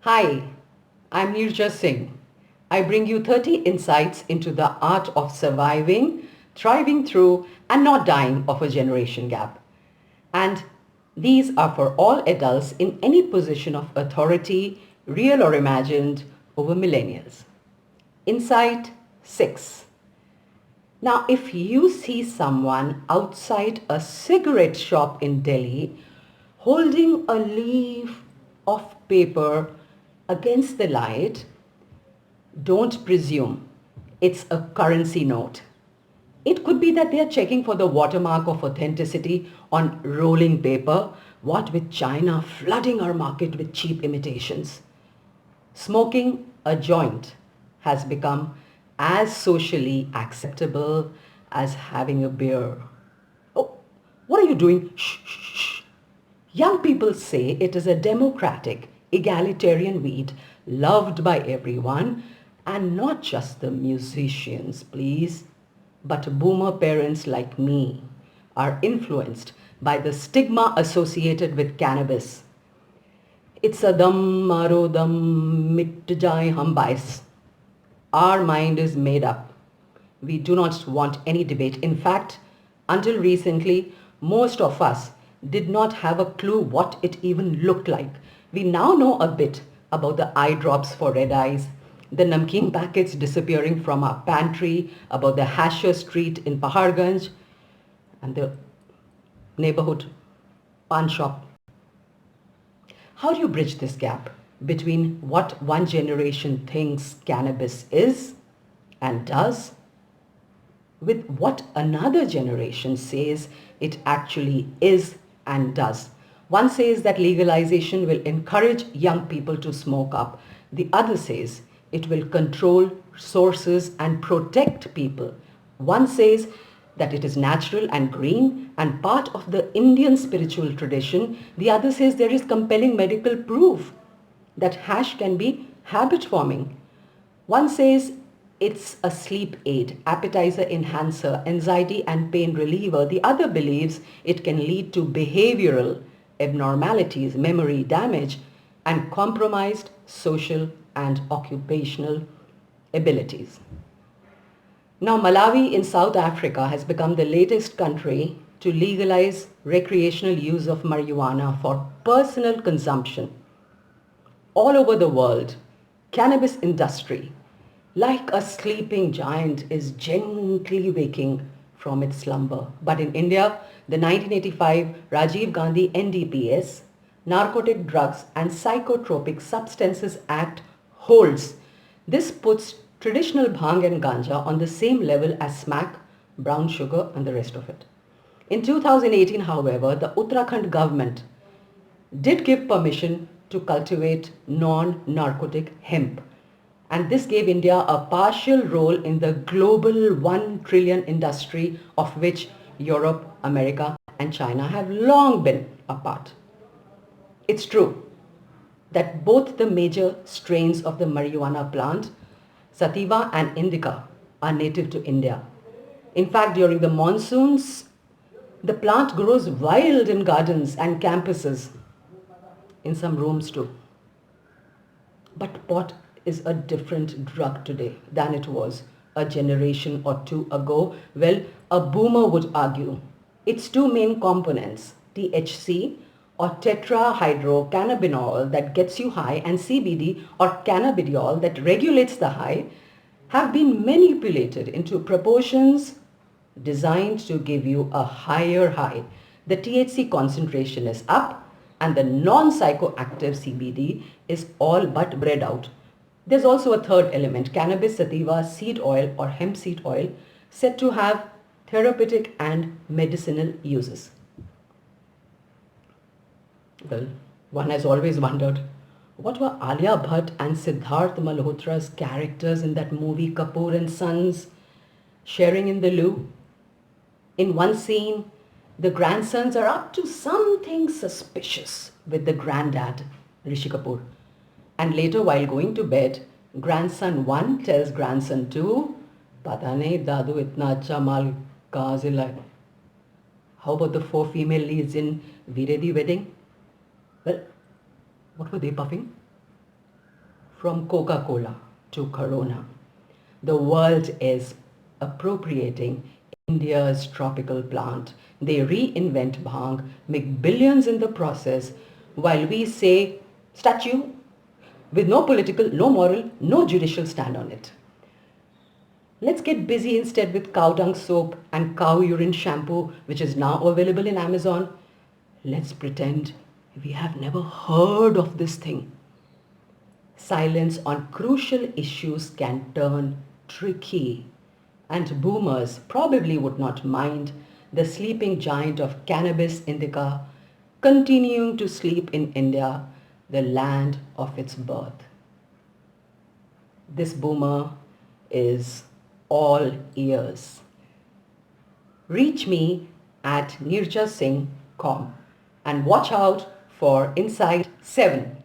Hi, I'm Nirja Singh. I bring you 30 insights into the art of surviving, thriving through, and not dying of a generation gap. And these are for all adults in any position of authority, real or imagined, over millennials. Insight 6. Now, if you see someone outside a cigarette shop in Delhi holding a leaf of paper against the light, don't presume it's a currency note. It could be that they are checking for the watermark of authenticity on rolling paper, what with China flooding our market with cheap imitations. Smoking a joint has become as socially acceptable as having a beer. Oh, what are you doing? Shh, shh, shh. Young people say it is a democratic, egalitarian weed loved by everyone and not just the musicians, please. But boomer parents like me are influenced by the stigma associated with cannabis. It's a dum maro dum mit jaaien hum bias. Our mind is made up. We do not want any debate. In fact, until recently, most of us did not have a clue what it even looked like. We now know a bit about the eye drops for red eyes, the namkeen packets disappearing from our pantry, about the hasher street in Paharganj, and the neighborhood paan shop. How do you bridge this gap between what one generation thinks cannabis is and does with what another generation says it actually is and does? One says that legalization will encourage young people to smoke up. The other says it will control sources and protect people. One says that it is natural and green and part of the Indian spiritual tradition. The other says there is compelling medical proof that hash can be habit forming. One says it's a sleep aid, appetizer enhancer, anxiety and pain reliever. The other believes it can lead to behavioral abnormalities, memory damage, and compromised social and occupational abilities. Now, Malawi in South Africa has become the latest country to legalize recreational use of marijuana for personal consumption. All over the world, cannabis industry, like a sleeping giant, is gently waking from its slumber. But in India, the 1985 Rajiv Gandhi NDPS, Narcotic Drugs and Psychotropic Substances Act holds. This puts traditional bhang and ganja on the same level as smack, brown sugar and the rest of it. In 2018, however, the Uttarakhand government did give permission to cultivate non-narcotic hemp. And this gave India a partial role in the global 1 trillion industry of which Europe, America and China have long been a part. It's true that both the major strains of the marijuana plant, Sativa and Indica, are native to India. In fact, during the monsoons, the plant grows wild in gardens and campuses, in some rooms too. But pot is a different drug today than it was a generation or two ago. Well, a boomer would argue its two main components, THC or tetrahydrocannabinol that gets you high and CBD or cannabidiol that regulates the high, have been manipulated into proportions designed to give you a higher high. The THC concentration is up and the non-psychoactive CBD is all but bred out. There's also a third element, cannabis sativa seed oil or hemp seed oil, said to have therapeutic and medicinal uses. Well, one has always wondered, what were Alia Bhatt and Siddharth Malhotra's characters in that movie Kapoor and Sons sharing in the loo? In one scene, the grandsons are up to something suspicious with the granddad, Rishi Kapoor. And later, while going to bed, grandson 1 tells grandson 2, Pata nahi dadu itna acha mal kahan se laye. How about the 4 female leads in Viredi Wedding? Well, what were they puffing? From Coca-Cola to Corona, the world is appropriating India's tropical plant. They reinvent bhang, make billions in the process, while we say statue with no political, no moral, no judicial stand on it. Let's get busy instead with cow dung soap and cow urine shampoo, which is now available in Amazon. Let's pretend we have never heard of this thing. Silence on crucial issues can turn tricky, and boomers probably would not mind the sleeping giant of cannabis indica continuing to sleep in India, the land of its birth. This boomer is all ears. Reach me at nirjasingh.com and watch out for Inside 7.